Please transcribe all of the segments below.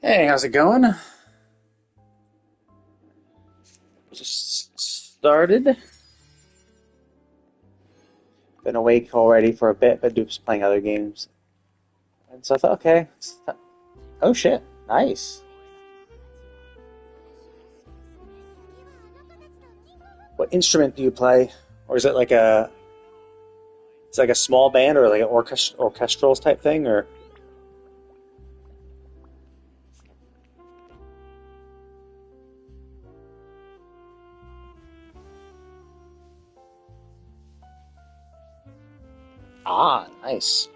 Hey, how's it going? Just started. Been awake already for a bit, but just playing other games. And so I thought, okay, oh shit, nice. What instrument do you play? Or is it like it's like a small band or like an orchestrals type thing? Or nice.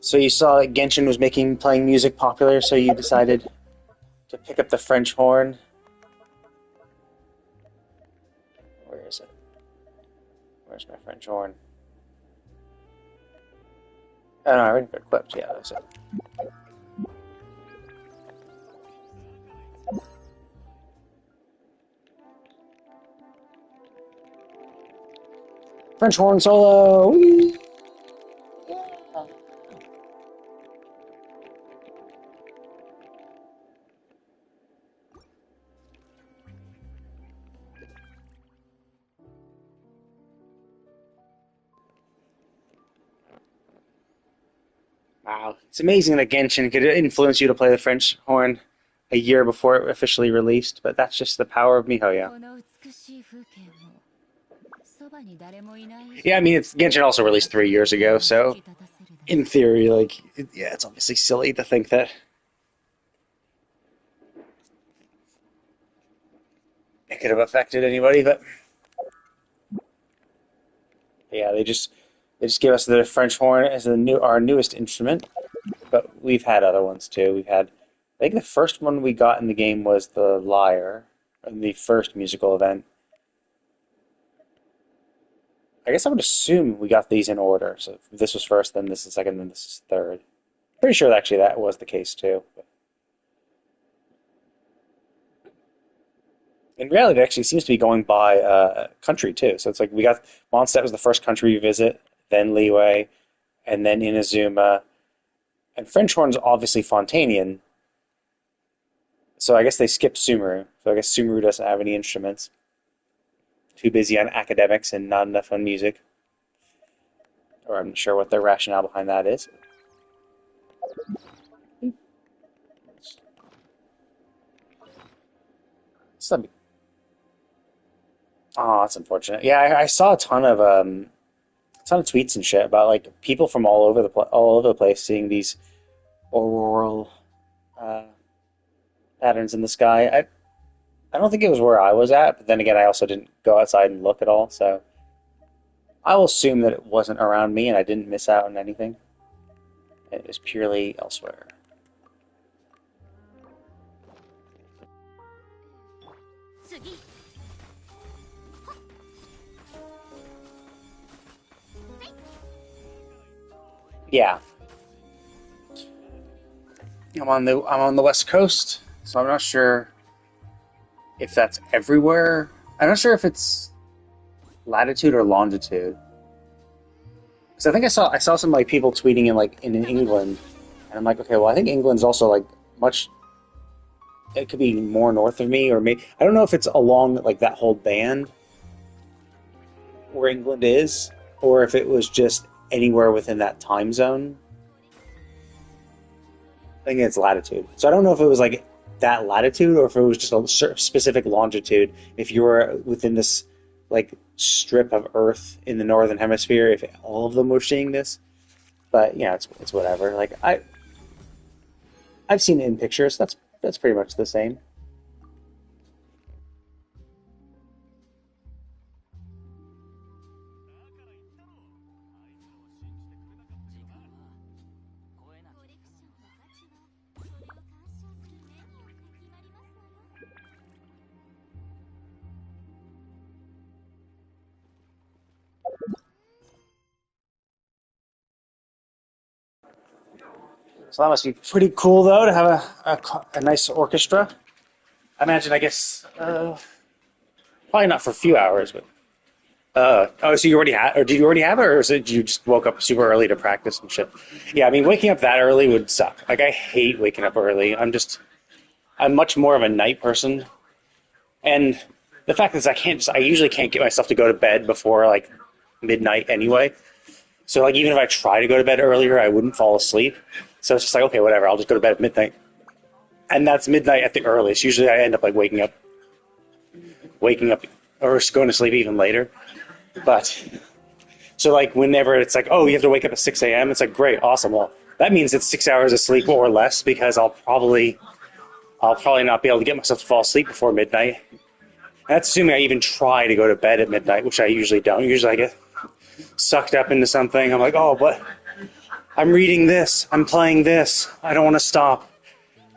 So you saw that Genshin was making playing music popular, so you decided to pick up the French horn. Where is it? Where's my French horn? Oh no, I already got it equipped. Yeah, that's it. French horn solo. Whee! Wow, it's amazing that Genshin could influence you to play the French horn a year before it officially released, but that's just the power of MiHoYo. この美しい風景もそばに誰もいない以 Yeah, I 上 mean, it's Genshin also released 3 years ago, 心を引き so 立たせるだろ in theory, like, yeah, it's obviously silly to think that it could have affected anybody, but yeah, they just gave us the French horn as our newest instrument, but we've had other ones too. I think the first one we got in the game was the lyre, in the first musical event. I guess I would assume we got these in order. So if this was first, then this is second, then this is third. Pretty sure actually that was the case too. But in reality, it actually seems to be going by country too. So it's like we got Mondstadt was the first country we visit, then Liyue, and then Inazuma. And French horn's obviously Fontanian, so I guess they skipped Sumeru. So I guess Sumeru doesn't have any instruments. Too busy on academics and not enough on music. Or I'm not sure what their rationale behind that is. Some, oh, that's unfortunate. Yeah, I saw a ton of tweets and shit about like people from all over the place seeing these auroral uh, patterns in the sky. I don't think it was where I was at, but then again, I also didn't go outside and look at all, so I will assume that it wasn't around me and I didn't miss out on anything. It was purely elsewhere. 次 Yeah, I'm on the West Coast, so I'm not sure if that's everywhere. I'm not sure if it's latitude or longitude. Because I think I saw some like people tweeting in England, and I'm like, okay, well I think England's also like much. It could be more north of me, or maybe I don't know if it's along like that whole band where England is, or if it was just anywhere within that time zone. I think it's latitude. So I don't know if it was like that latitude or if it was just a specific longitude. If you were within this like strip of Earth in the northern hemisphere, if all of them were seeing this. But you know, it's whatever. Like I've seen it in pictures. That's pretty much the same. So that must be pretty cool though to have a nice orchestra. I imagine. I guess probably not for a few hours, but Oh, so you already had, or did you already have it, or is it you just woke up super early to practice and shit? Yeah, I mean, waking up that early would suck. Like, I hate waking up early. I'm much more of a night person, and the fact is, I usually can't get myself to go to bed before like midnight anyway. So like, even if I try to go to bed earlier, I wouldn't fall asleep. So it's just like, okay, whatever. I'll just go to bed at midnight, and that's midnight at the earliest. Usually, I end up like waking up, or going to sleep even later. But so like whenever it's like, oh, you have to wake up at 6 a.m. It's like, great, awesome. Well, that means it's 6 hours of sleep or less because I'll probably not be able to get myself to fall asleep before midnight. And that's assuming I even try to go to bed at midnight, which I usually don't. Usually I get sucked up into something. I'm like, oh, but I'm reading this, I'm playing this, I don't want to stop.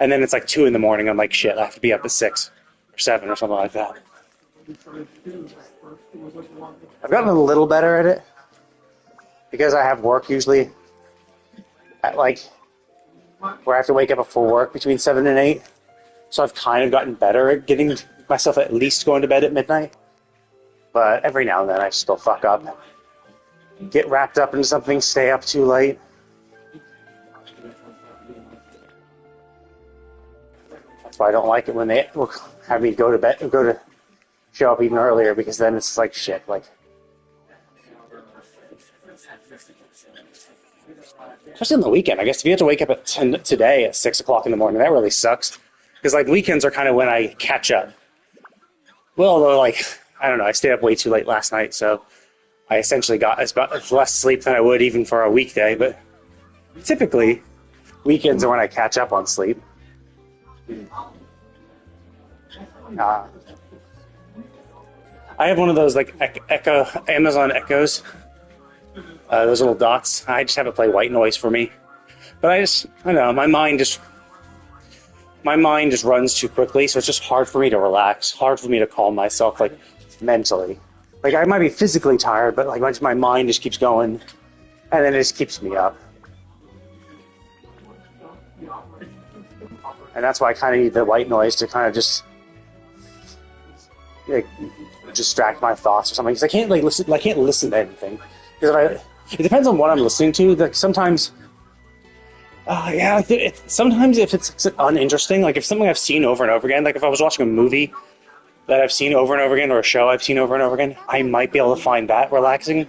And then it's like 2 in the morning. I'm like, shit, I have to be up at 6 or 7 or something like that. I've gotten a little better at it because I have work usually at like where I have to wake up before work between 7 and 8. So I've kind of gotten better at getting myself at least going to bed at midnight. But every now and then I still fuck up. Get wrapped up into something, stay up too late. That's why I don't like it when they have me go to bed, show up even earlier, because then it's like shit. Like, especially on the weekend. I guess if you have to wake up at 10 today at 6 o'clock in the morning, that really sucks. Because like weekends are kind of when I catch up. Well, although like I don't know, I stayed up way too late last night, so I essentially got as less sleep than I would even for a weekday. But typically, weekends are when I catch up on sleep. I have one of those like Echo Amazon Echoes, those little dots. I just have it play white noise for me. But I don't know, my mind just runs too quickly, so it's just hard for me to relax, hard for me to calm myself, like, mentally. Like, I might be physically tired, but, like, my mind just keeps going, and then it just keeps me up. And that's why I kind of need the white noise to kind of just, like, distract my thoughts or something, because I can't listen to anything. Because it depends on what I'm listening to. Like, sometimes... yeah, sometimes if it's uninteresting, like if something I've seen over and over again, like if I was watching a movie that I've seen over and over again, or a show I've seen over and over again, I might be able to find that relaxing.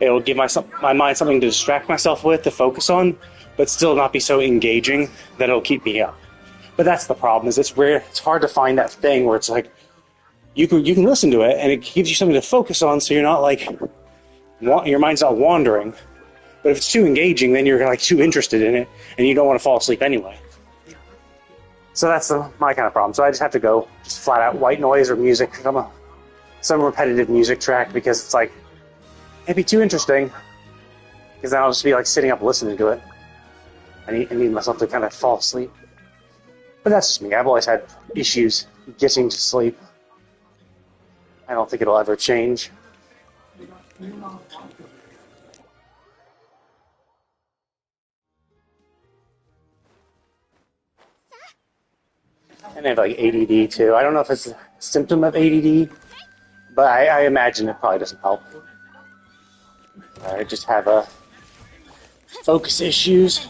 It'll give my mind something to distract myself with, to focus on, but still not be so engaging that it'll keep me up. But that's the problem, is it's rare. It's hard to find that thing where it's like you can listen to it and it gives you something to focus on, so you're not like your mind's not wandering. But if it's too engaging, then you're like too interested in it, and you don't want to fall asleep anyway. So that's my kind of problem. So I just have to go just flat out white noise or music, some repetitive music track, because it's like it'd be too interesting. Because then I'll just be like sitting up listening to it. I need myself to kind of fall asleep. But that's just me. I've always had issues getting to sleep. I don't think it'll ever change. And I have like ADD too. I don't know if it's a symptom of ADD, but I imagine it probably doesn't help. I just have focus issues.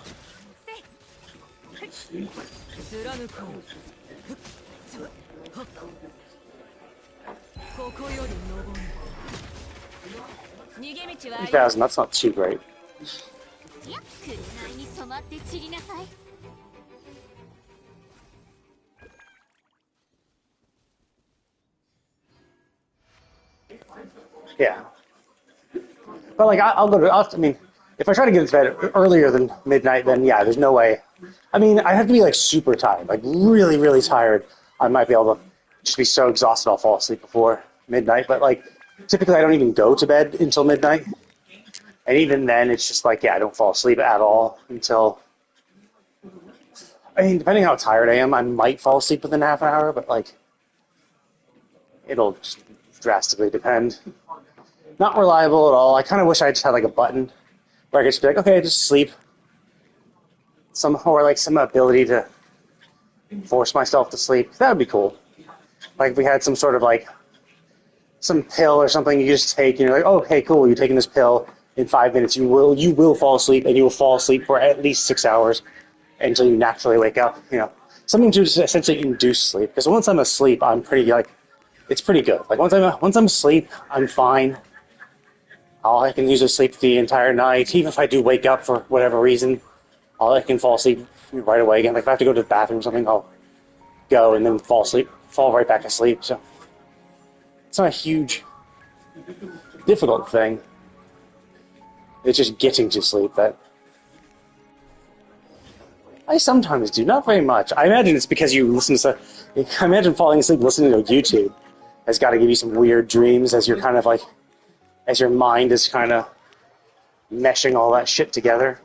$2,000, that's not too great. Yeah. But like, I mean, if I try to get to bed earlier than midnight, then yeah, there's no way. I mean, I have to be like super tired, like really, really tired. I might be able to just be so exhausted I'll fall asleep before midnight. But like, typically I don't even go to bed until midnight. And even then, it's just like, yeah, I don't fall asleep at all until... I mean, depending how tired I am, I might fall asleep within half an hour, but like, it'll just drastically depend. Not reliable at all. I kind of wish I just had like a button where I could just be like, okay, just sleep. Or like some ability to force myself to sleep. That would be cool. Like if we had some sort of like some pill or something you just take, and you're like, oh, okay, cool, you're taking this pill. In 5 minutes, you will fall asleep, and you will fall asleep for at least 6 hours until you naturally wake up. Something to just essentially induce sleep. Because once I'm asleep, I'm pretty it's pretty good. Like once I'm asleep, I'm fine. I can usually sleep the entire night. Even if I do wake up for whatever reason, I can fall asleep right away again. Like if I have to go to the bathroom or something, I'll go and then fall right back asleep. So it's not a huge, difficult thing. It's just getting to sleep that I sometimes do, not very much. I imagine it's because you listen to. I imagine falling asleep listening to YouTube has got to give you some weird dreams as you're kind of like, as your mind is kind of meshing all that shit together.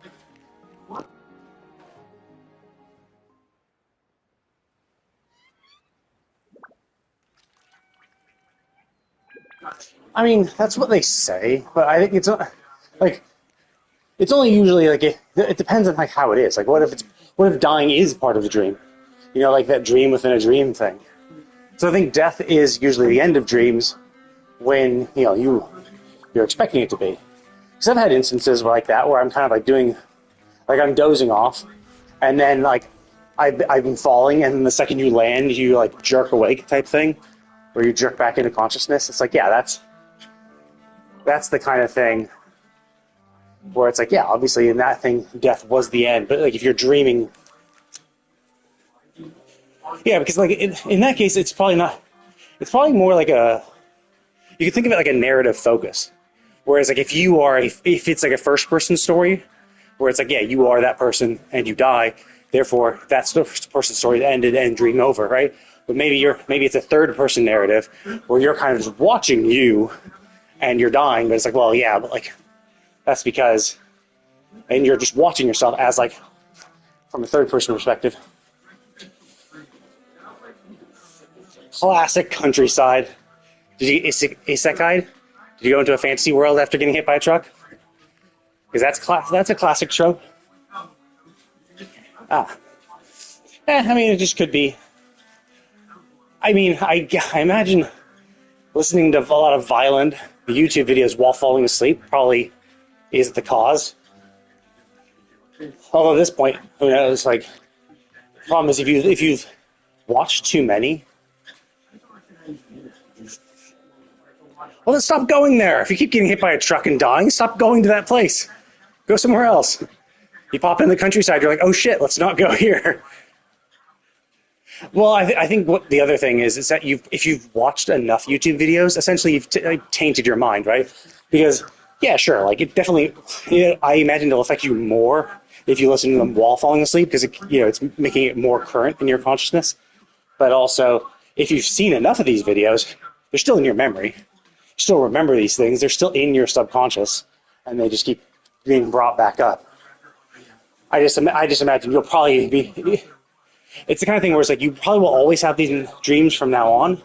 I mean, that's what they say, but I think it's like it's only usually like it depends on like how it is. Like what if dying is part of the dream? Like that dream within a dream thing. So I think death is usually the end of dreams when you're expecting it to be. Because I've had instances like that where I'm kind of like doing, like I'm dozing off, and then like I've been falling, and then the second you land, you like jerk awake type thing, where you jerk back into consciousness. It's like, yeah, that's the kind of thing where it's like, yeah, obviously in that thing, death was the end. But like if you're dreaming, yeah, because like in that case, it's probably not. It's probably more like you can think of it like a narrative focus. Whereas like if it's like a first person story, where it's like, yeah, you are that person and you die, therefore that's the first person story that ended and dream over, right? But maybe it's a third person narrative where you're kind of just watching you and you're dying, but it's like, well, yeah, but like that's because, and you're just watching yourself as like from a third person perspective. Classic countryside. Did you isekai? Did you go into a fantasy world after getting hit by a truck? Because that's a classic trope. I mean, it just could be. I mean, I imagine listening to a lot of violent YouTube videos while falling asleep probably is the cause. Although at this point, who knows? Like, the problem is if you've watched too many, well, then stop going there. If you keep getting hit by a truck and dying, stop going to that place. Go somewhere else. You pop in the countryside, you're like, oh shit, let's not go here. Well, I think what the other thing is that if you've watched enough YouTube videos, essentially you've tainted your mind, right? Because, yeah, sure, like it definitely, I imagine it'll affect you more if you listen to them while falling asleep, because it's making it more current in your consciousness. But also, if you've seen enough of these videos, they're still in your memory. You still remember these things. They're still in your subconscious, and they just keep being brought back up. I just imagine you'll probably be. It's the kind of thing where it's like you probably will always have these dreams from now on,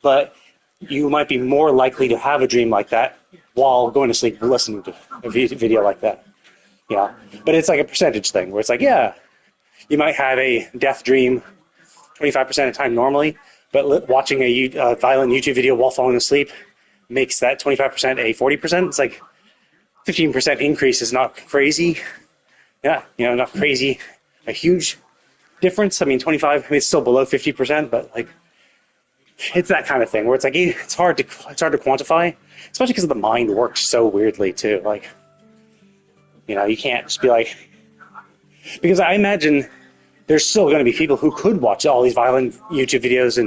but you might be more likely to have a dream like that while going to sleep listening to a video like that. Yeah, but it's like a percentage thing where it's like, yeah, you might have a death dream 25% of the time normally, but watching a violent YouTube video while falling asleep makes that 25% a 40%. It's like 15% increase is not crazy. Yeah, not crazy. A huge difference. I mean, 25. I mean, it's still below 50%, but like, it's that kind of thing where it's like it's hard to quantify, especially because the mind works so weirdly too. Like, you can't just be like, because I imagine there's still going to be people who could watch all these violent YouTube videos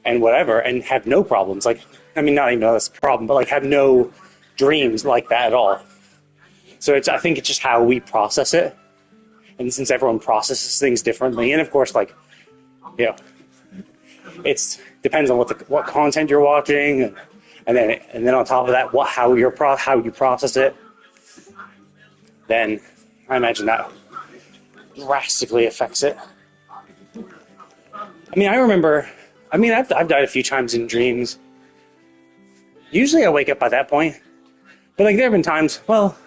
and whatever and have no problems. Like, I mean, not even know that's a problem, but like have no dreams like that at all. So I think it's just how we process it. And since everyone processes things differently, and of course, like, it depends on what content you're watching, and then on top of that, how you process it. Then I imagine that drastically affects it. I mean, I remember. I mean, I've died a few times in dreams. Usually, I wake up by that point, but like there have been times. Well,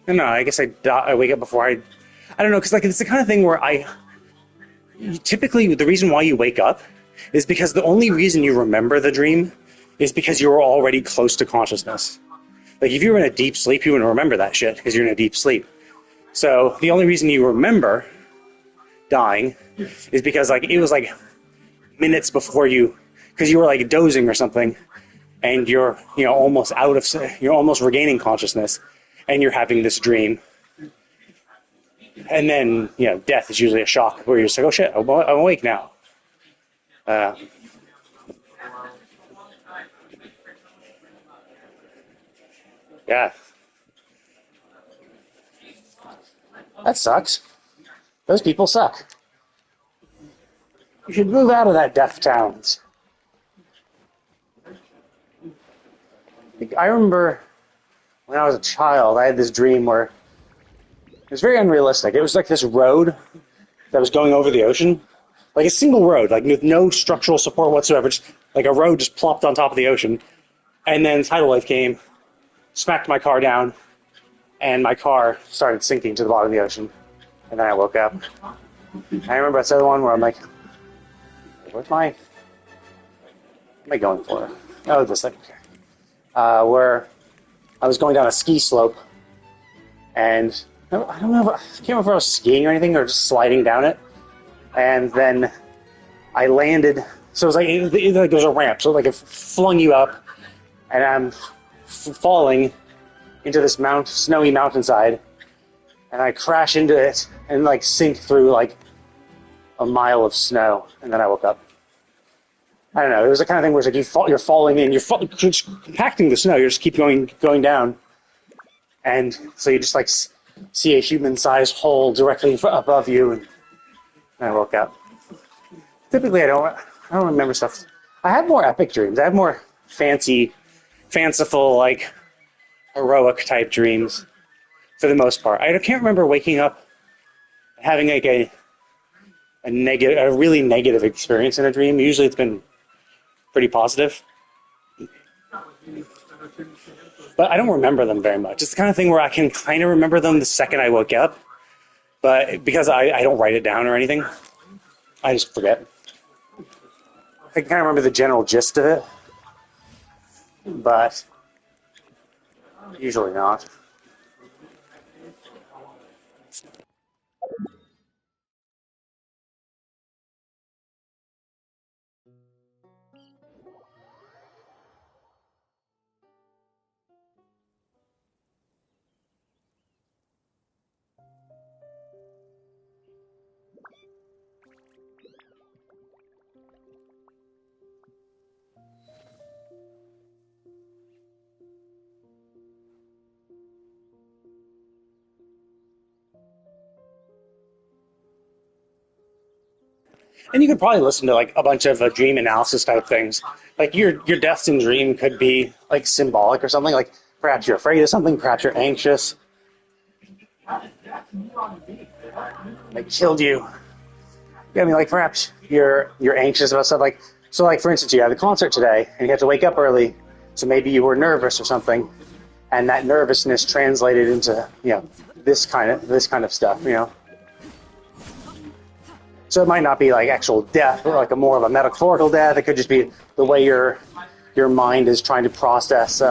I don't know. I guess I wake up before I don't know, because like it's the kind of thing where typically the reason why you wake up is because the only reason you remember the dream is because you were already close to consciousness. Like, if you were in a deep sleep, you wouldn't remember that shit because you're in a deep sleep. So the only reason you remember dying is because, like, it was like minutes before you, because you were like dozing or something, and you're, you know, you're almost regaining consciousness, and you're having this dream. And then, you know, death is usually a shock where you're just like, oh shit, I'm awake now. Yeah. That sucks. Those people suck. You should move out of that death town. I remember when I was a child, I had this dream where it was very unrealistic. It was like this road that was going over the ocean. Like a single road, like with no structural support whatsoever. Just like a road just plopped on top of the ocean. And then tidal wave came, smacked my car down, and my car started sinking to the bottom of the ocean. And then I woke up. I remember that's the other one where I'm like, what am I going for? Oh, this thing. Where I was going down a ski slope, and I don't know, I can't remember if I was skiing or anything, or just sliding down it. And then I landed, so it was like there was a ramp, so like it flung you up, and I'm falling into this snowy mountainside, and I crash into it and like sink through like a mile of snow, and then I woke up. I don't know. It was the kind of thing where it's like you're falling in, you're just compacting the snow. You just keep going down, and so you just like see a human-sized hole directly above you, and I woke up. Typically, I don't remember stuff. I have more epic dreams. I have more fanciful, like heroic type dreams for the most part. I can't remember waking up having like a really negative experience in a dream. Usually, it's been pretty positive. But I don't remember them very much. It's the kind of thing where I can kind of remember them the second I woke up, but because I don't write it down or anything, I just forget. I can kind of remember the general gist of it, but usually not. And you could probably listen to like a bunch of dream analysis type things. Like your deaths in dream could be like symbolic or something. Like perhaps you're afraid of something, perhaps you're anxious. They killed you. Yeah, I mean, like perhaps you're anxious about stuff. Like so, like for instance, you had a concert today and you had to wake up early, so maybe you were nervous or something, and that nervousness translated into this kind of stuff. So it might not be like actual death, or like a more of a metaphorical death. It could just be the way your mind is trying to process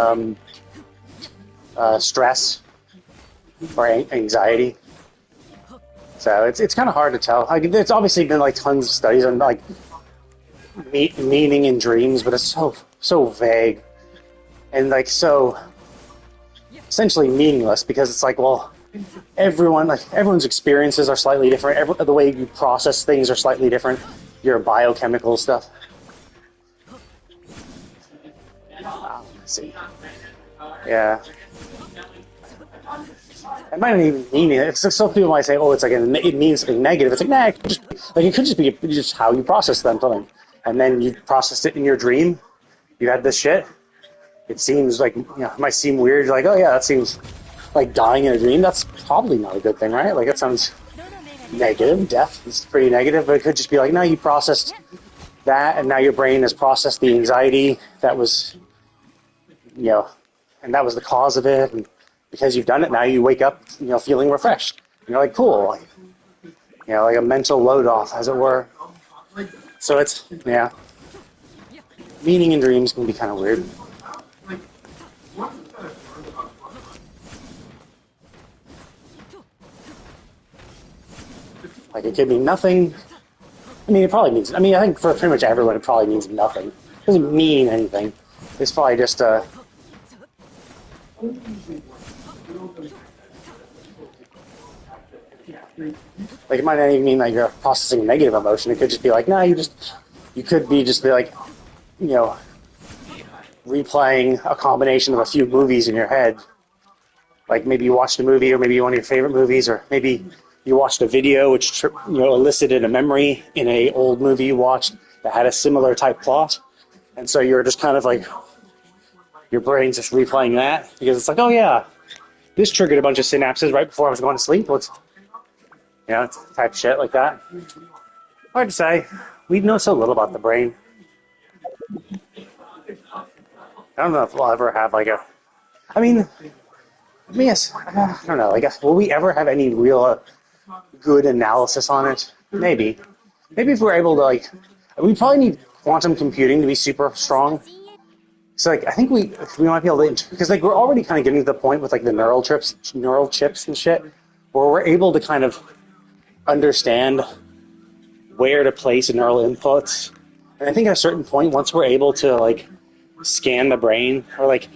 stress or anxiety. So it's kind of hard to tell. Like, it's obviously been like tons of studies on like meaning in dreams, but it's so vague and like so essentially meaningless because it's like, well, everyone's experiences are slightly different. The way you process things are slightly different. Your biochemical stuff. Let's see. Yeah. It might not even mean it. Some people might say, "Oh, it's like it means something negative." It's like, nah. It could just be just how you process something, and then you processed it in your dream. You had this shit. It seems like it might seem weird. You're like, oh yeah, that seems like dying in a dream. That's probably not a good thing, right? Like, it sounds negative. Death is pretty negative, but it could just be like, no, you processed that, and now your brain has processed the anxiety that was, and that was the cause of it. And because you've done it, now you wake up, feeling refreshed. And you're like, cool, like a mental load off, as it were. So it's, yeah. Meaning in dreams can be kind of weird. Like, it could mean nothing. I mean, it probably means, I mean, I think for pretty much everyone, it probably means nothing. It doesn't mean anything. It's probably just, like, it might not even mean that you're processing a negative emotion. It could just be like, nah, you could be just be like, you know, replaying a combination of a few movies in your head. Like maybe you watched a movie, or maybe one of your favorite movies, or maybe you watched a video which elicited a memory in a old movie you watched that had a similar type plot, and so you're just kind of like your brain's just replaying that because it's like, oh yeah, this triggered a bunch of synapses right before I was going to sleep. Let's, type shit like that. Hard to say. We know so little about the brain. I don't know if we'll ever have like a. I mean, yes. I don't know. Like, will we ever have any real good analysis on it? Maybe. Maybe if we're able to like, we probably need quantum computing to be super strong. So like, I think we might be able to, because like we're already kind of getting to the point with like the neural chips and shit, where we're able to kind of understand where to place neural inputs. And I think at a certain point, once we're able to like scan the brain or like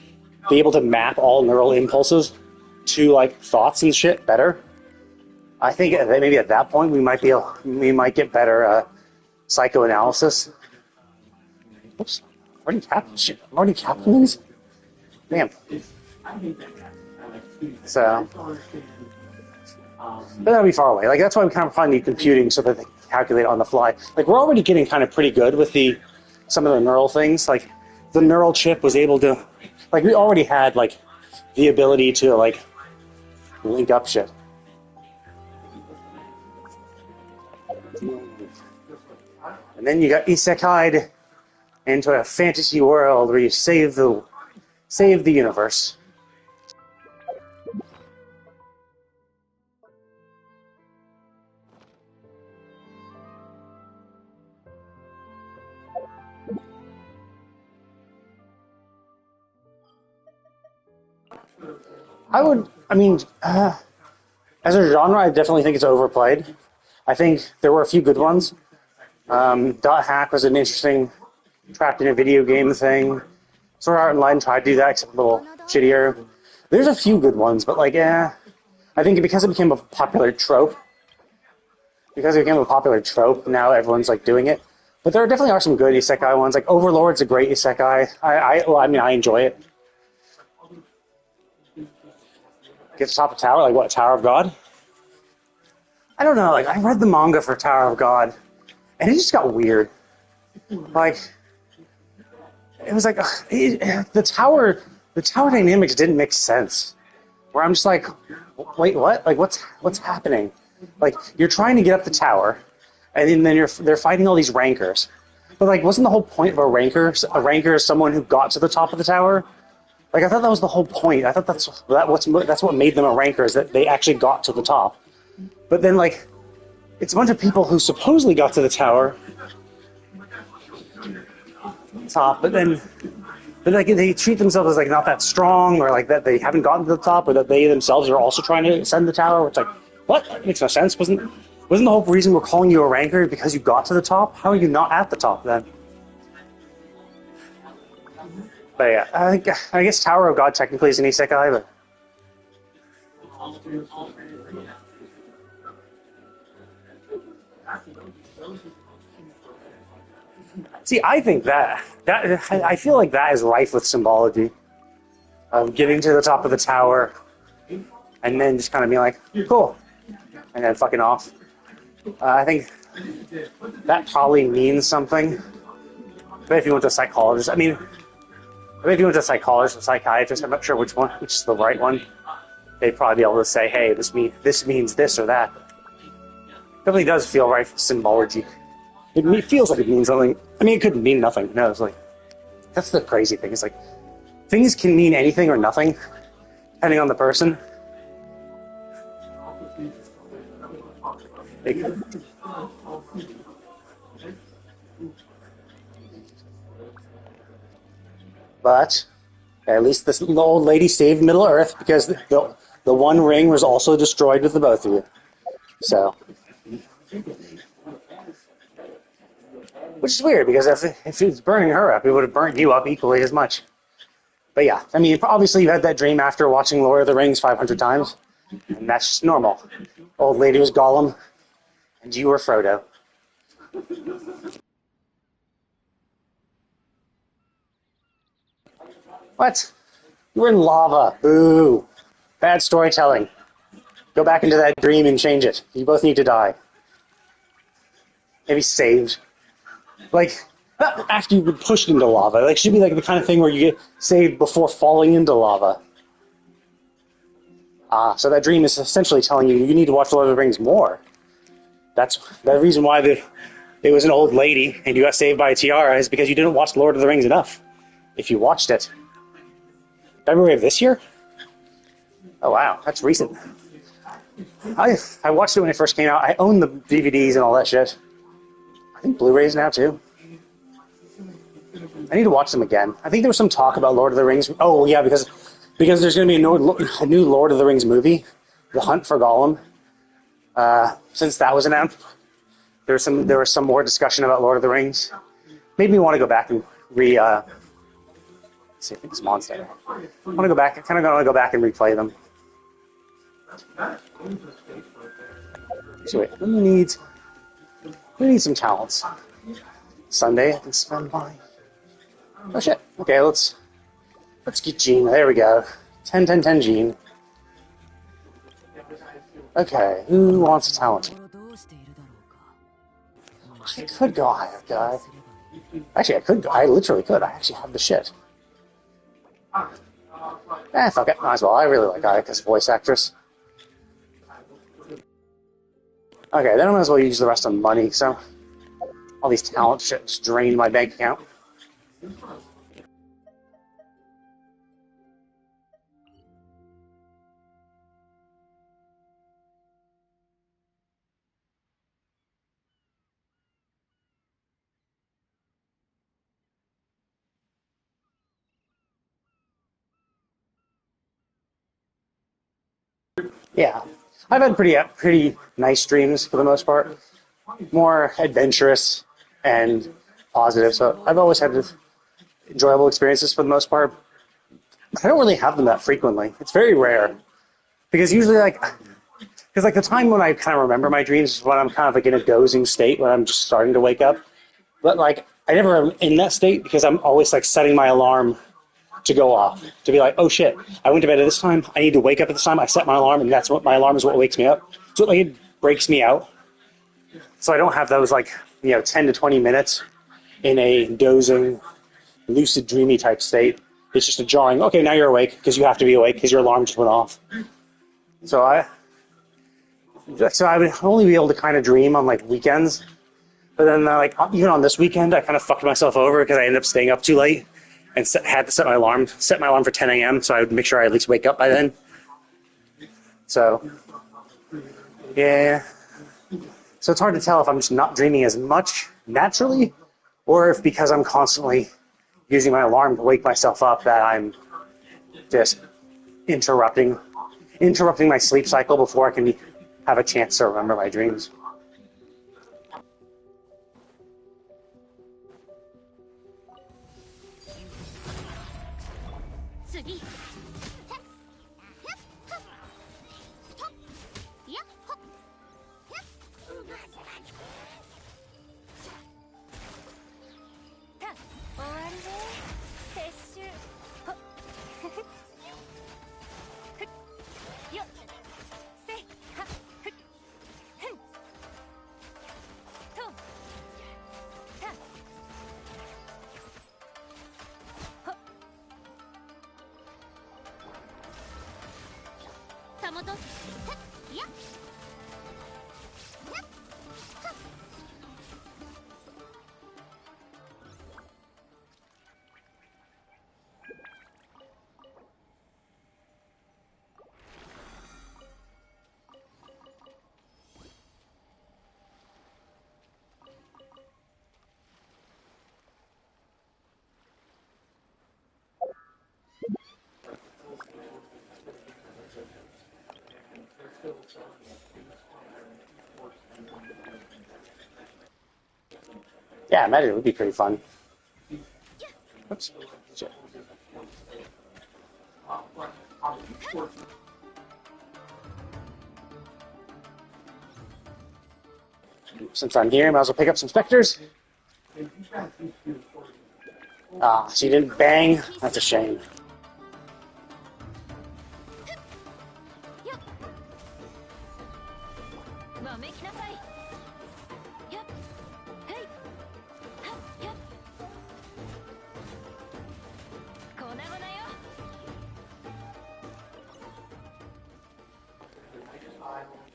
be able to map all neural impulses to like thoughts and shit better, I think that maybe at that point we might get better psychoanalysis. Oops, I'm already capping these. Damn. So, but that'll be far away. Like that's why we kind of probably need computing so that they can calculate on the fly. Like we're already getting kind of pretty good with some of the neural things. Like the neural chip was able to, like we already had like the ability to like link up shit. And then you got isekai'd into a fantasy world where you save the universe. As a genre, I definitely think it's overplayed. I think there were a few good ones. Dot Hack was an interesting trapped in a video game thing. Sword Art Online tried to do that, except a little shittier. There's a few good ones, but like, I think because it became a popular trope, now everyone's like doing it. But there definitely are some good isekai ones. Like Overlord's a great isekai. I enjoy it. Get to top of tower, like what, Tower of God? I don't know, like I read the manga for Tower of God, and it just got weird. Like, it was like the tower dynamics didn't make sense. Where I'm just like, wait, what? Like, what's happening? Like, you're trying to get up the tower, and then they're fighting all these rankers. But like, wasn't the whole point of a ranker? A ranker is someone who got to the top of the tower. Like, I thought that was the whole point. I thought that's what made them a ranker, is that they actually got to the top. But then like, it's a bunch of people who supposedly got to the tower top, but like they treat themselves as like not that strong, or like that they haven't gotten to the top, or that they themselves are also trying to ascend the tower. It's like, what? That makes no sense. Wasn't the whole reason we're calling you a ranker because you got to the top? How are you not at the top then? But yeah, I guess Tower of God technically is an isekai, but see, I think that I feel like that is rife with symbology of getting to the top of the tower and then just kind of being like, cool, and then fucking off. I think that probably means something. But if you went to a psychologist, if you went to a psychologist or psychiatrist, I'm not sure which is the right one. They'd probably be able to say, hey, this means this or that. It definitely does feel rife with symbology. It feels like it means something. I mean, it could mean nothing. No, it's like, that's the crazy thing. It's like, things can mean anything or nothing, depending on the person. But at least this old lady saved Middle Earth because the one ring was also destroyed with the both of you. So, which is weird because if it's burning her up, it would have burnt you up equally as much. But yeah, I mean, obviously you had that dream after watching Lord of the Rings 500 times, and that's just normal. Old lady was Gollum, and you were Frodo. What? You were in lava. Boo. Bad storytelling. Go back into that dream and change it. You both need to die. Maybe saved. Like, not after you've been pushed into lava. Like, should be like the kind of thing where you get saved before falling into lava. So that dream is essentially telling you need to watch Lord of the Rings more. That's the reason why it was an old lady and you got saved by a tiara is because you didn't watch Lord of the Rings enough. If you watched it. February of this year? Oh wow, that's recent. I watched it when it first came out. I own the DVDs and all that shit. I think Blu-rays now too. I need to watch them again. I think there was some talk about Lord of the Rings. Oh yeah, because there's going to be a new Lord of the Rings movie, The Hunt for Gollum. Since that was announced, there was some more discussion about Lord of the Rings. Made me want to go back and see, I think it's Monster. I want to go back. I kind of want to go back and replay them. So wait, we need some talents. Sunday, I can spend my. Oh shit. Okay, let's get Gene. There we go. 10, 10, 10 Gene. Okay, who wants a talent? I could go hire a guy. Actually, I could. I literally could. I actually have the shit. Fuck it. Might as well. I really like Ayaka's voice actress. Okay, then I might as well use the rest on money, so all these talent shit just drained my bank account. Yeah. I've had pretty nice dreams for the most part. More adventurous and positive, so I've always had enjoyable experiences for the most part. I don't really have them that frequently. It's very rare. Because usually, the time when I kind of remember my dreams is when I'm kind of like in a dozing state, when I'm just starting to wake up. But I never am in that state because I'm always like setting my alarm to go off, to be like, oh shit, I went to bed at this time, I need to wake up at this time, I set my alarm, and that's what my alarm is what wakes me up. So it breaks me out. So I don't have those 10 to 20 minutes in a dozing, lucid, dreamy type state. It's just a jarring, okay, now you're awake, because you have to be awake, because your alarm just went off. So I would only be able to kind of dream on weekends. But then even on this weekend, I kind of fucked myself over because I ended up staying up too late and had to set my alarm for 10 a.m. so I would make sure I at least wake up by then. So, yeah. So it's hard to tell if I'm just not dreaming as much naturally or if because I'm constantly using my alarm to wake myself up that I'm just interrupting my sleep cycle before I can have a chance to remember my dreams. Yeah, I imagine it would be pretty fun. Oops. Shit. Since I'm here, I might as well pick up some specters. Ah, she didn't bang. That's a shame.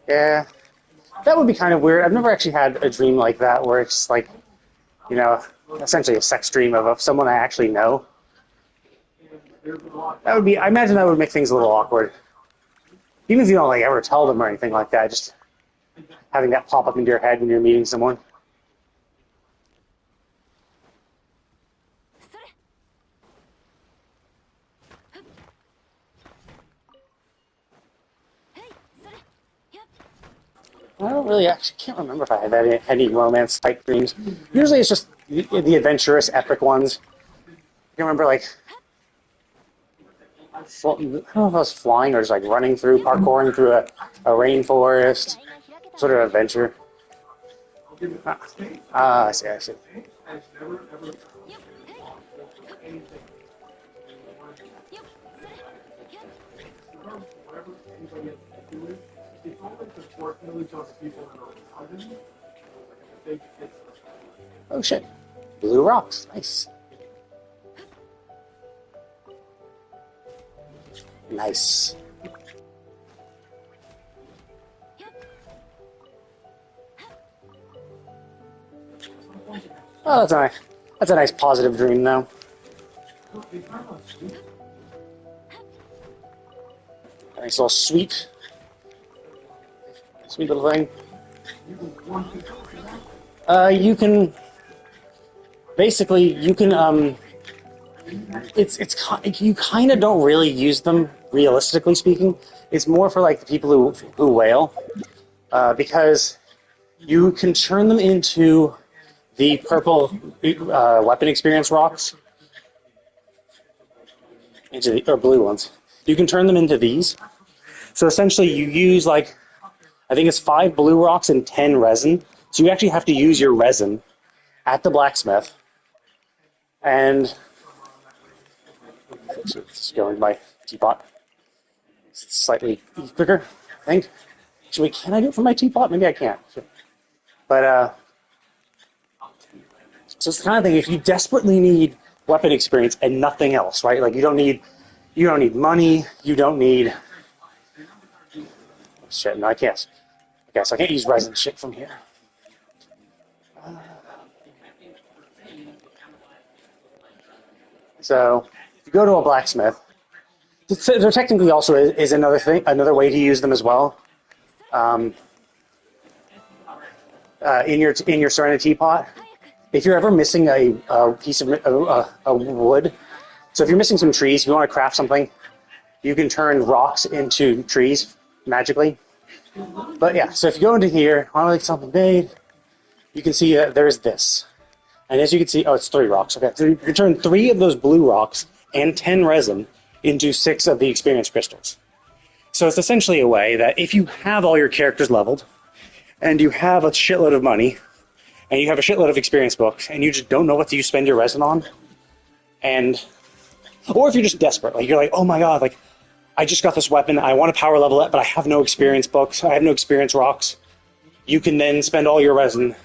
Yeah, that would be kind of weird. I've never actually had a dream like that where it's like, you know, essentially a sex dream of someone I actually know. That would be, I imagine that would make things a little awkward. Even if you don't like ever tell them or anything like that, just having that pop up into your head when you're meeting someone. I don't really actually can't remember if I had any romance type dreams. Usually it's just the adventurous, epic ones. I can remember like I don't know if I was flying or just like running through, parkouring through a rainforest sort of adventure. I see, I see. Oh shit. Blue rocks. Nice. Nice. Oh, that's a nice positive dream though. Nice little sweet little thing. You can basically you kind of don't really use them realistically speaking. It's more for like the people who whale, because you can turn them into the purple weapon experience rocks, or blue ones. You can turn them into these. So essentially, you use like I think it's 5 blue rocks and 10 resin. So you actually have to use your resin at the blacksmith. And let's go into my teapot. It's slightly quicker, I think. Actually, can I do it from my teapot? Maybe I can't. But so it's the kind of thing. If you desperately need weapon experience and nothing else, right? Like you don't need money. You don't need shit. No, I can't. Okay, so I can't use resin shit from here. So if you go to a blacksmith, there technically also is another way to use them as well. In your Serenity pot, if you're ever missing a piece of a wood, so if you're missing some trees, if you want to craft something, you can turn rocks into trees magically. But yeah, so if you go into here, I want to make something made, you can see there's this. And as you can see, it's 3 rocks. Okay, so you can turn 3 of those blue rocks and 10 resin into 6 of the experience crystals. So it's essentially a way that if you have all your characters leveled, and you have a shitload of money, and you have a shitload of experience books, and you just don't know what to spend your resin on, or if you're just desperate, like you're like, oh my god, like I just got this weapon, I want to power level it, but I have no experience books, I have no experience rocks. You can then spend all your resin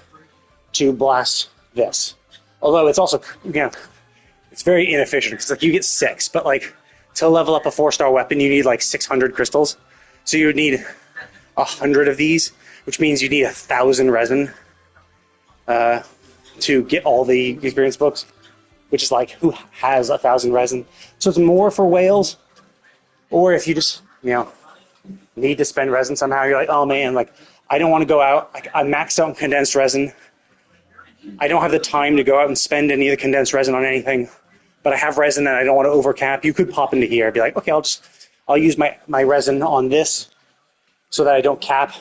to blast this. Although it's also, it's very inefficient because like you get 6, but like to level up a 4-star weapon, you need like 600 crystals. So you would need 100 of these, which means you need 1,000 resin to get all the experience books, which is like, who has 1,000 resin? So it's more for whales, or if you just, need to spend resin somehow, you're like, oh man, like, I don't want to go out, like, I'm maxed out on condensed resin, I don't have the time to go out and spend any of the condensed resin on anything, but I have resin and I don't want to overcap. You could pop into here and be like, okay, I'll use my resin on this, so that I don't cap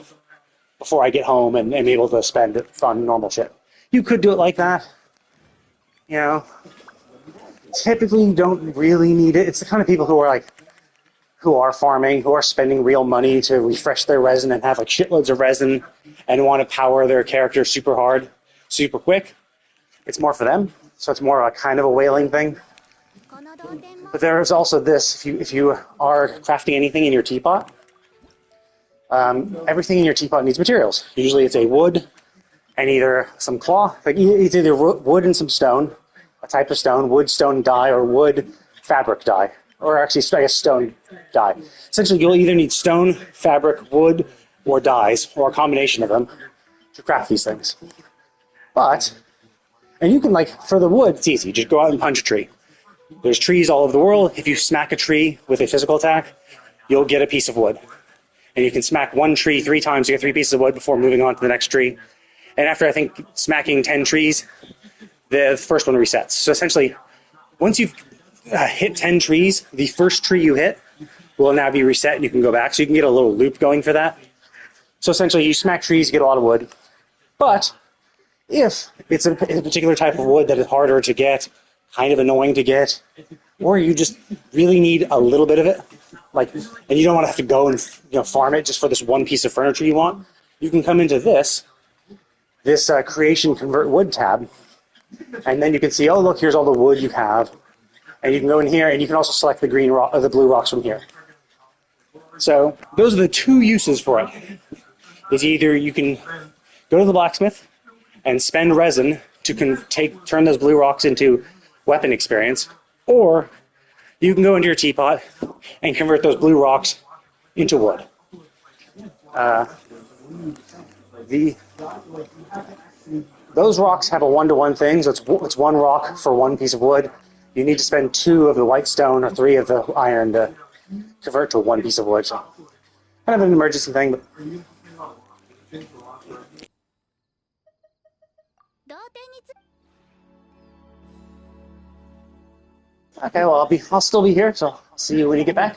before I get home and am able to spend it on normal shit. You could do it like that. You know, typically you don't really need it. It's the kind of people who are farming, who are spending real money to refresh their resin and have like shitloads of resin and want to power their character super hard, super quick. It's more for them. So it's more of a kind of a whaling thing. But there's also this, if you are crafting anything in your teapot, everything in your teapot needs materials. Usually it's a wood and either some cloth, like it's either wood and some stone, a type of stone, wood, stone dye, or wood, fabric dye, or actually I guess stone dye. Essentially you'll either need stone, fabric, wood, or dyes, or a combination of them to craft these things. And you can for the wood, it's easy, just go out and punch a tree. There's trees all over the world. If you smack a tree with a physical attack, you'll get a piece of wood. And you can smack one tree 3 times to get 3 pieces of wood before moving on to the next tree. And after, I think, smacking 10 trees, the first one resets. So essentially, once you've hit 10 trees, the first tree you hit will now be reset and you can go back. So you can get a little loop going for that. So essentially, you smack trees, you get a lot of wood. But if it's a particular type of wood that is harder to get, kind of annoying to get, or you just really need a little bit of it, and you don't want to have to go and farm it just for this one piece of furniture you want, you can come into this creation convert wood tab, and then you can see, oh look, here's all the wood you have, and you can go in here, and you can also select the green rock or the blue rocks from here. So those are the 2 uses for it. Is either you can go to the blacksmith and spend resin to turn those blue rocks into weapon experience, or you can go into your teapot and convert those blue rocks into wood. Those rocks have a 1-to-1 thing, so it's 1 rock for 1 piece of wood. You need to spend 2 of the white stone or 3 of the iron to convert to 1 piece of wood. So kind of an emergency thing, but okay. Well, I'll still be here, so I'll see you when you get back.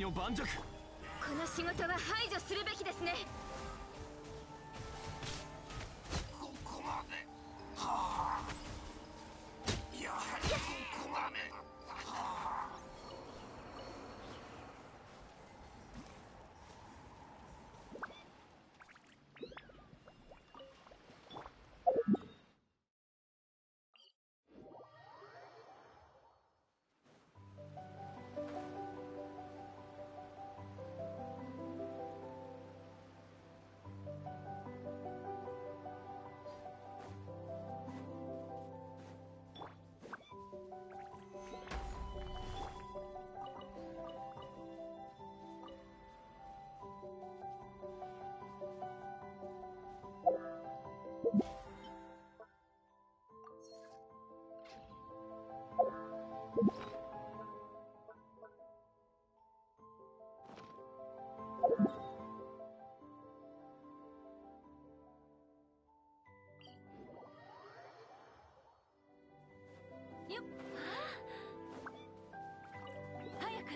この仕事は排除するべきですね。よっ、早く。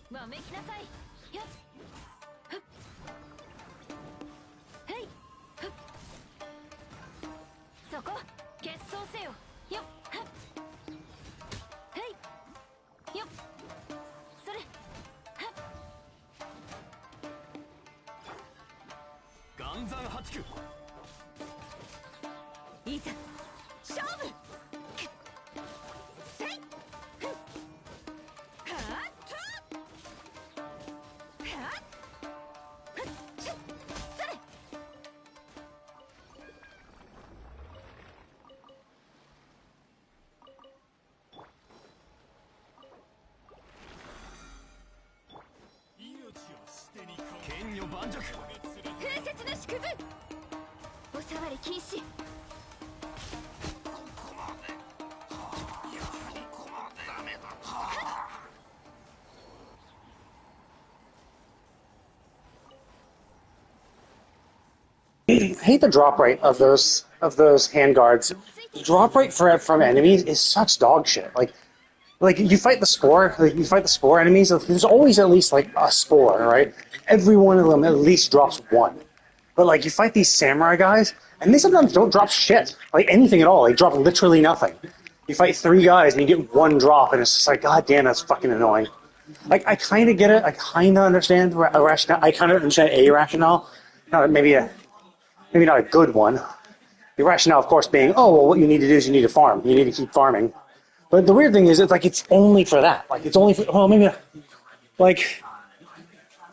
わめきなさい。よっ、ふっ、へい、ふっ、そこ決闘せよ。よっ、ふっ、へい、よっ、それ、ふっ、岩山八九、いざ勝負。せい、ふっ、はっと、はっ、ふっ、しゅっ、それ。風雪の縮図、お触り禁止。I hate the drop rate of those hand guards. The drop rate from enemies is such dog shit. Like you fight the spore enemies. There's always at least like a spore, right? Every one of them at least drops one. But like you fight these samurai guys, and they sometimes don't drop shit, like anything at all. They drop literally nothing. You fight three guys and you get one drop, and it's just like, god damn, that's fucking annoying. Like I kind of get it. I kind of understand a rationale. I kind of understand a rationale. Maybe not a good one. The rationale, of course, being, oh, well, what you need to do is you need to farm. You need to keep farming. But the weird thing is, it's only for that. Like, it's only for, well, maybe, like,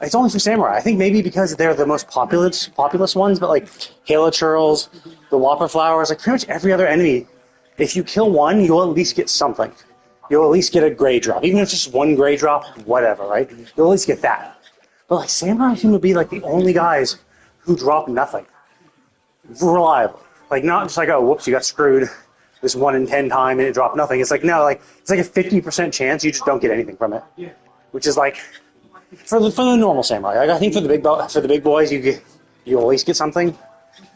it's only for samurai. I think maybe because they're the most populous ones, but like, Halo Churls, the Whopper Flowers, like, pretty much every other enemy, if you kill one, you'll at least get something. You'll at least get a gray drop. Even if it's just one gray drop, whatever, right? You'll at least get that. But, like, samurai seem to be, like, the only guys who drop nothing. Reliable. Like, not just like, oh, whoops, you got screwed this 1 in 10 time and it dropped nothing. It's like, no, like, it's like a 50% chance you just don't get anything from it. Which is like, for the normal samurai. Like, I think for the big boys, you always get something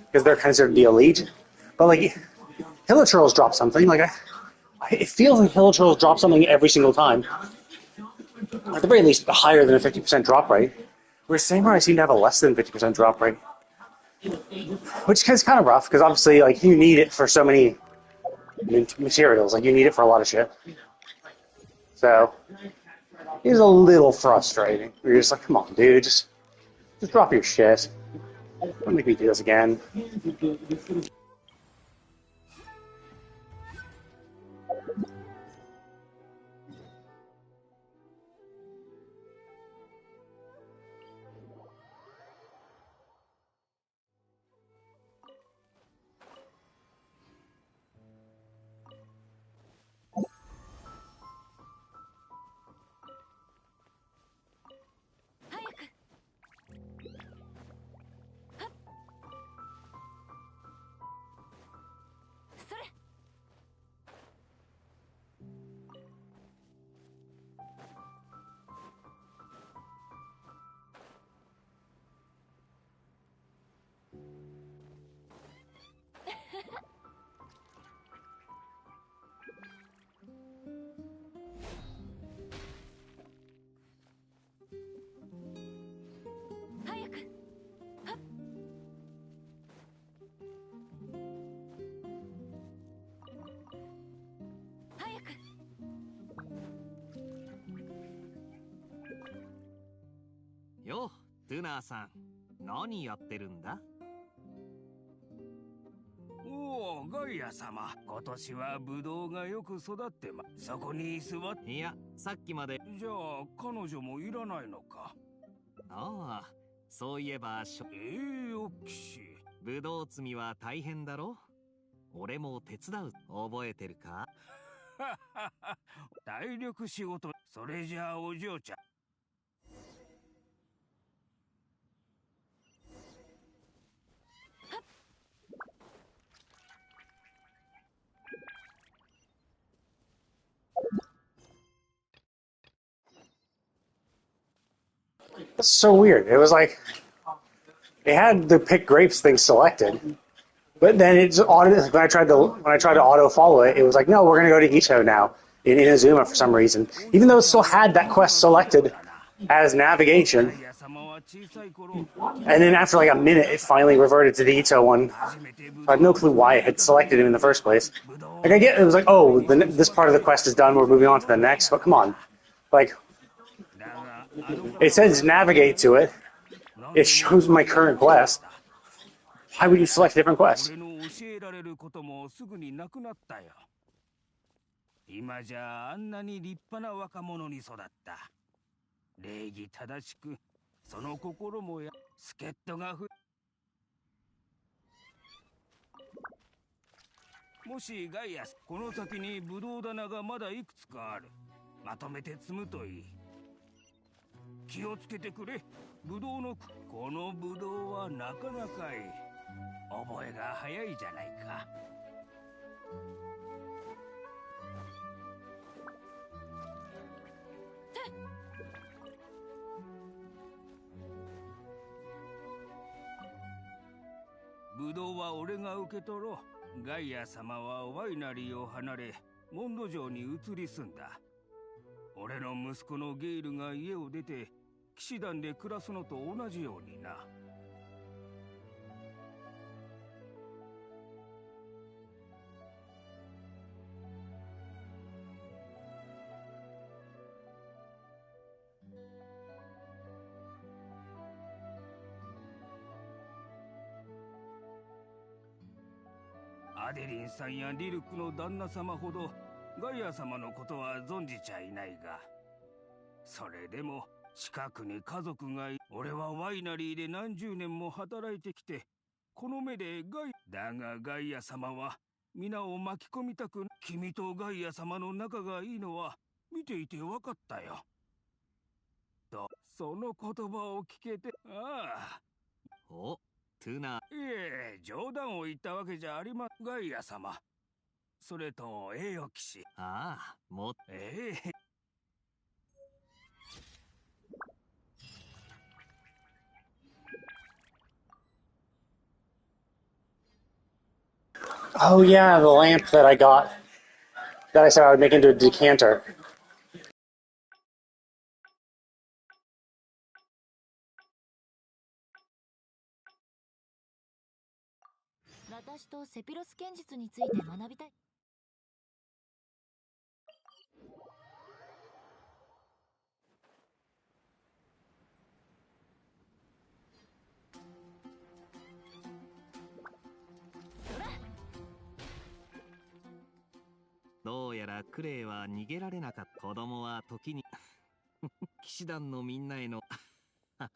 because they're considered the elite. But like, Hilichurls drop something. Like, it feels like Hilichurls drop something every single time. At the very least, higher than a 50% drop rate. Whereas samurai seem to have a less than 50% drop rate. Which is kind of rough, because obviously, like, you need it for so many materials. Like, you need it for a lot of shit. So, it's a little frustrating. You're just like, come on, dude, just drop your shit. Don't make me do this again. よ、トゥナーさん、何やってるんだ？おお、ガイア様。今年はブドウがよく育ってそこに座って。いや、さっきまで。じゃあ、彼女もいらないのか。ああ、そういえばおっきし。ブドウ摘みは大変だろ？俺も手伝う。覚えてるか？体力仕事。それじゃあお嬢ちゃん。That's so weird. It was like it had the pick grapes thing selected, but then it's when I tried to auto follow it, it was like, no, we're gonna go to Ito now in Inazuma for some reason, even though it still had that quest selected as navigation. And then after like a minute, it finally reverted to the Ito one. I have no clue why it had selected him in the first place. Like I get it was like, oh, this part of the quest is done. We're moving on to the next. But come on, like it says navigate to it. It shows my current quest. Why would you select a different quest? 今じゃあんなに立派な若者に育った。礼儀正しく、その心も助っ人がもしガイアス、この先にブドウ棚がまだいくつかある。まとめて積むといい。気をつけてくれ。ブドウのこのブドウはなかなかいい。覚えが早いじゃないか。ブドウは俺が受け取ろう。ガイア様はワイナリーを離れ、モンド城に移り住んだ。俺の息子のゲイルが家を出て、騎士団で暮らすのと同じようにな。アデリンさんやリルクの旦那様ほどガイア様のことは存じちゃいないが、それでも近くに家族が俺はワイナリーで何十年も働いてきて、この目でだがガイア様は皆を巻き込みたく、君とガイア様の仲がいいのは見ていて分かったよ。とその言葉を聞けて、ああ。お、トゥナ。いえ、冗談を言ったわけじゃありません。ガイア様。それと栄誉騎士。ああ、もOh yeah, the lamp that I got that I said I would make into a decanter. 私とセピロス剣術について学びたい。どうやらクレイは逃げられなかった。子供は時に騎士団のみんなへの明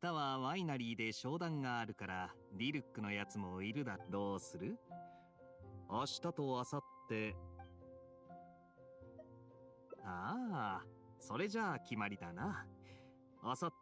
日はワイナリーで商談があるからディルックのやつもいるだ。どうする？明日と明後日。ああ、それじゃあ決まりだな。明後日。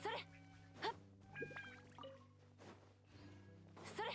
それ、はっ、それ。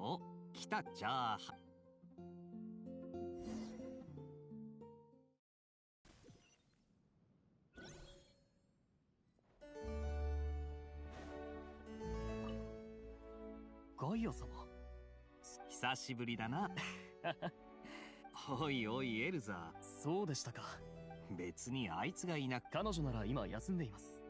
お、来た。じゃあガイア様。久しぶりだな。おいおいエルザ。そうでしたか。別にあいつがいなく、彼女なら今休んでいます。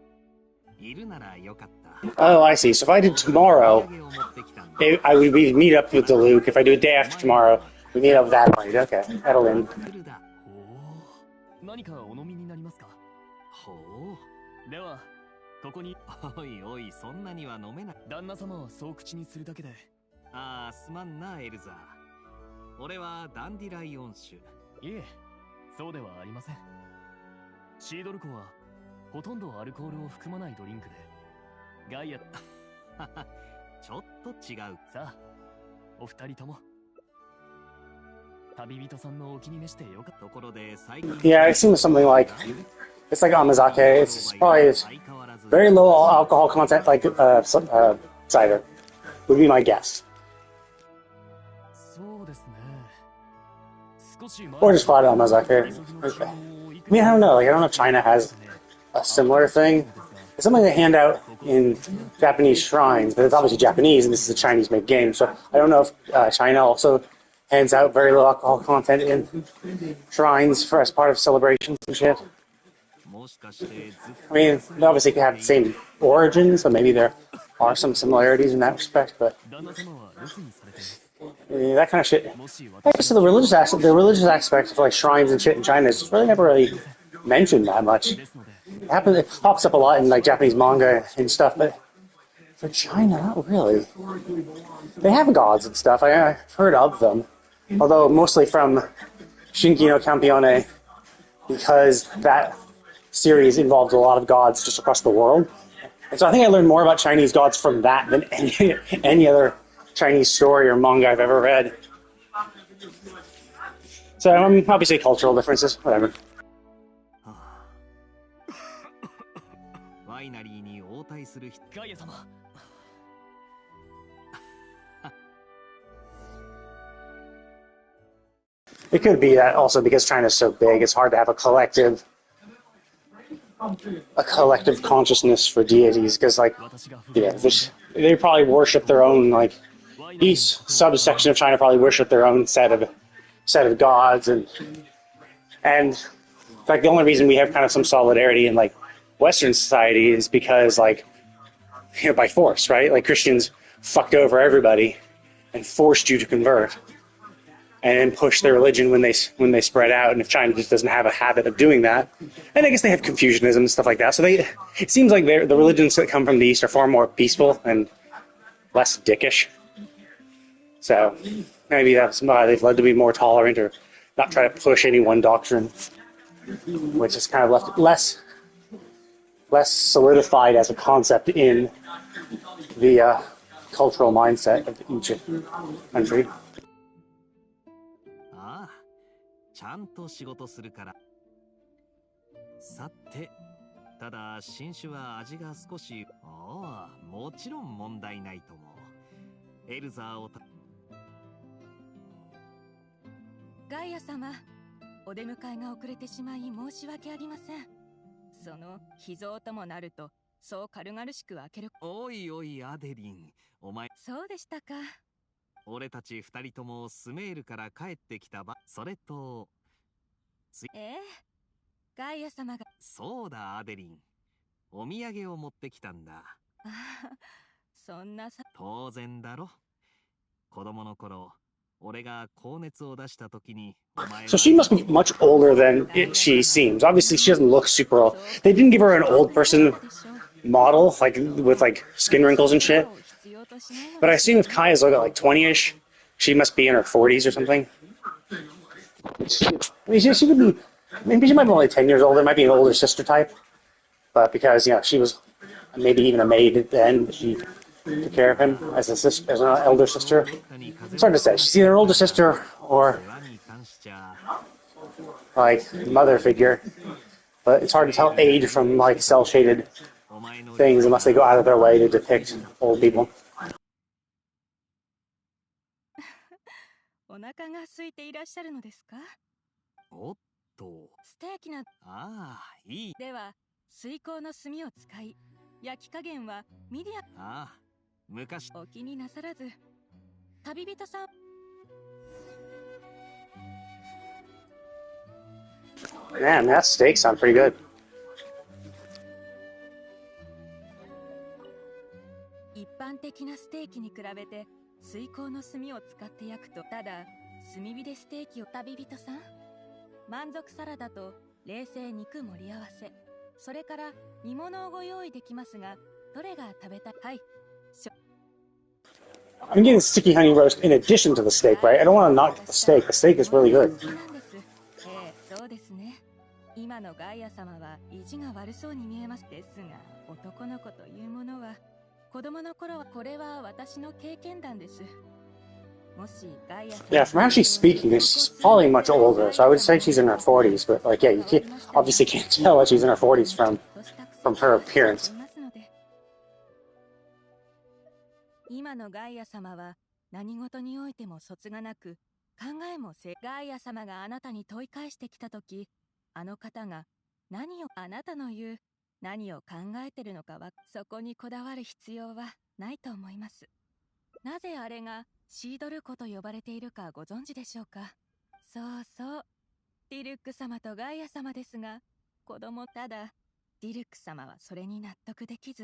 いるならよかった。 Oh, I see. So if I did tomorrow, お土産を持ってきたんだ。 I would be meet up with the Luke. If I do a day after tomorrow, we meet up with Adelaide. Okay, Adelaide. 来るだ。おお、何かお飲みになりますか？ほでは、ここに。う。おいおい、そんなには飲めない。旦那様はそう口にするだけで。ああ、すまんなエルザ。俺はダンディライオン酒。いえ、そうではありません。シードル湖はほとんどアルコールを含まないドリンクで、ガイアちょっと違う。さあ、お二人とも旅人さんのお気に召してよかった。ところで最近。 Yeah, it seems something like it's like amazake. It's probably very low alcohol content, like cider. Would be my guess, そうですね。少し前 or just flat amazake. I mean, I don't know. Like, I don't know if China has a similar thing. It's something they hand out in Japanese shrines, but it's obviously Japanese, and this is a Chinese-made game. So I don't know if China also hands out very low alcohol content in shrines for as part of celebrations and shit. もしかしてずっ I mean, they obviously have the same origins, so maybe there are some similarities in that respect. But 旦那様は留守にされています。 that kind of shit. もし I guess the religious aspect of like shrines and shit in China is just really never really mentioned that much. ですので、 It pops up a lot in like Japanese manga and stuff, but for China, not really. They have gods and stuff. I've heard of them, although mostly from Shinki no Campione, because that series involves a lot of gods just across the world. And so I think I learned more about Chinese gods from that than any other Chinese story or manga I've ever read. So obviously cultural differences, whatever. ワイナリーに応対する人。ガイア様。 It could be that also because China's so big, it's hard to have a collective consciousness for deities. Because like, yeah, they probably worship their own like each subsection of China probably worship their own set of gods and like the only reason we have kind of some solidarity in like Western society is because like by force, right? Like Christians fucked over everybody and forced you to convert. And then push their religion when they spread out. And if China just doesn't have a habit of doing that, and I guess they have Confucianism and stuff like that. So it seems like the religions that come from the East are far more peaceful and less dickish. So maybe that's why they've led to be more tolerant or not try to push any one doctrine, which is kind of left less solidified as a concept in the cultural mindset of each country. ああ、ちゃんと仕事するから。さて、ただ新種は味が少し。ああ、もちろん問題ないと思う。エルザーをガイア様、お出迎えが遅れてしまい申し訳ありません。その秘蔵ともなると、そう軽々しく開ける。おいおいアデリン、お前。そうでしたか。俺たち二人ともスメールから帰ってきたば。それとガイア様が。そうだアデリン、お土産を持ってきたんだ。ああ、そんなさ。当然だろ。子供の頃、俺が高熱を出した時に。 So she must be much older than she seems. Obviously, she doesn't look super old. They didn't give her an old person model, like with like skin wrinkles and shit. But I assume if Kaeya's like 20-ish, she must be in her 40s or something. I mean, she could be, maybe she might be only 10 years older, might be an older sister type. But because, she was maybe even a maid at the end, she took care of him as a sister, as an elder sister. It's hard to say. She's either an older sister or like mother figure. But it's hard to tell age from like cell-shaded things unless they go out of their way to depict old people. お腹が空いていらっしゃるのですか？おっと。ステーキな。ああ、いい。では、水耕の炭を使い、焼き加減はミディア。ああ、昔。お気になさらず。旅人さん。Man, that steak sounds pretty good. 一般的なステーキに比べて水耕の炭を使って焼くと、ただ炭火でステーキを。旅人さん、満足サラダと冷製肉盛り合わせ、それから煮物をご用意できますが、どれが食べたい？はい。I'm getting sticky honey roast in addition to the steak, right? I don't want to knock the steak. The steak is really good. そうですね。今のガイア様は意地が悪そうに見えます。ですが、男の子というものは子供の頃は。これは私の経験談です。もしガイア様。Yeah, from how she's speaking, she's probably much older. So I would say she's in her 40s, but like, yeah, you obviously can't tell that she's in her 40s from her appearance. 今のガイア様は何事においても卒がなく、考えもガイア様があなたに問い返してきたとき、あの方が何をあなたの言う何を考えてるのかは、そこにこだわる必要はないと思います。なぜあれがシードル湖と呼ばれているかご存知でしょうか？そうそう、ディルック様とガイア様ですが、子供。ただディルック様はそれに納得できず、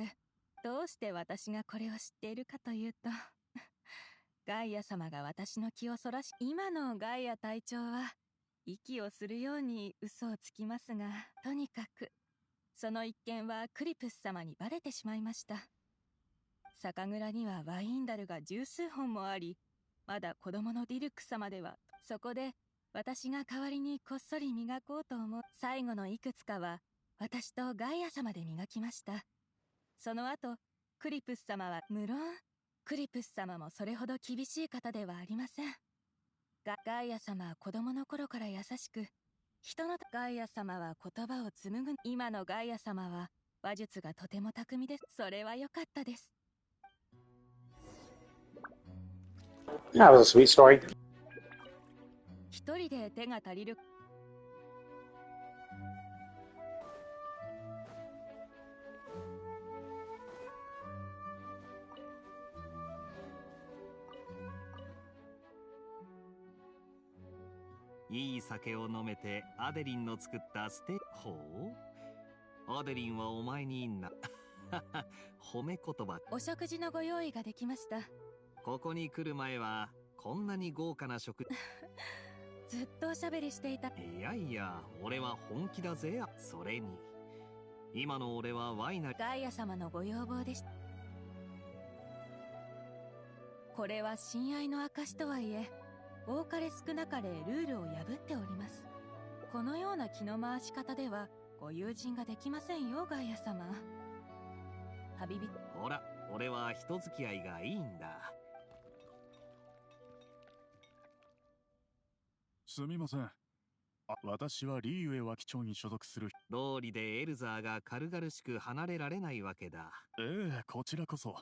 どうして私がこれを知っているかというとガイア様が私の気をそらし、今のガイア隊長は息をするように嘘をつきますが、とにかくその一件はクリプス様にバレてしまいました。酒蔵にはワインダルが十数本もあり、まだ子供のディルック様では。そこで私が代わりにこっそり磨こうと思う。最後のいくつかは私とガイア様で磨きました。その後クリプス様は、無論クリプス様もそれほど厳しい方ではありません。ガイア様は子供の頃から優しく、人の。ガイア様は言葉を紡ぐ。今のガイア様は話術がとても巧みです。それは良かったです。That was a sweet story. 一人で手が足りる。いい酒を飲めてアデリンの作ったステーキ。ほう、アデリンはお前に褒め言葉。お食事のご用意ができました。ここに来る前はこんなに豪華な食ずっとおしゃべりしていた。いやいや、俺は本気だぜ。それに今の俺はワイナリー。ガイア様のご要望でした。これは親愛の証とはいえ、多かれ少なかれルールを破っております。このような気の回し方ではご友人ができませんよ、ガイア様。旅人。ほら、俺は人付き合いがいいんだ。すみません。私はリーユエ脇町に所属する。道理でエルザーが軽々しく離れられないわけだ。ええ、こちらこそ。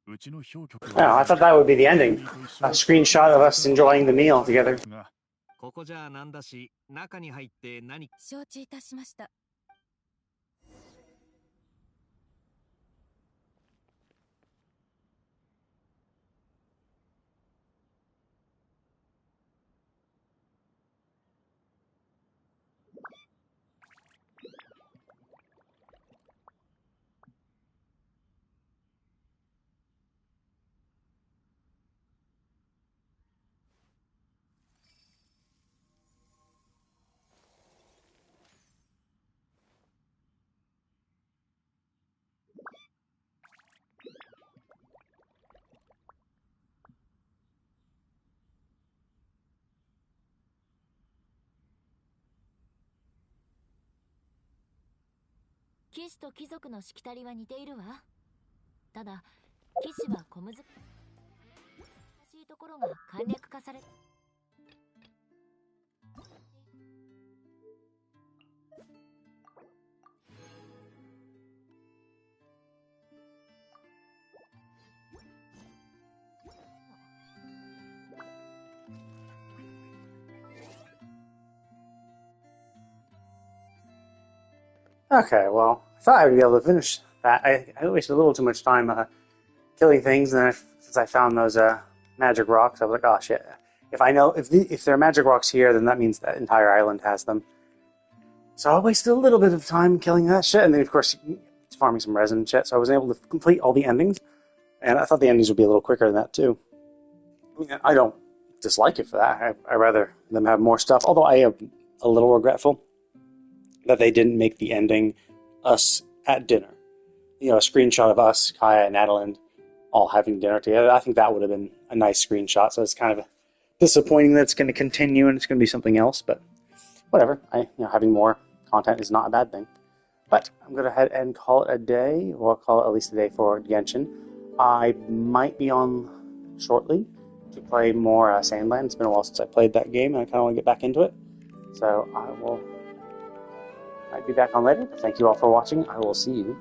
うちの氷局 Yeah, I thought that would be the ending. A screenshot of us enjoying the meal together. ここじゃなんだし、中に入って何。承知いたしました。騎士と貴族のしきたりは似ているわ。ただ騎士は小難しいところが簡略化されOkay, well, I thought I would be able to finish that. I wasted a little too much time killing things, and then since I found those magic rocks, I was like, oh shit. If I know if there are magic rocks here, then that means that entire island has them. So I wasted a little bit of time killing that shit, and then of course farming some resin and shit. So I was able to complete all the endings, and I thought the endings would be a little quicker than that too. I mean, I don't dislike it for that. I rather them have more stuff. Although I am a little regretful that they didn't make the ending us at dinner. You know, a screenshot of us, Kaeya and Adeline, all having dinner together. I think that would have been a nice screenshot. So it's kind of disappointing that it's going to continue and it's going to be something else. But whatever. Having more content is not a bad thing. But I'm going to head and call it a day. Well, I'll call it at least a day for Genshin. I might be on shortly to play more Sandland. It's been a while since I played that game, and I kind of want to get back into it. So I might be back on later. Thank you all for watching. I will see you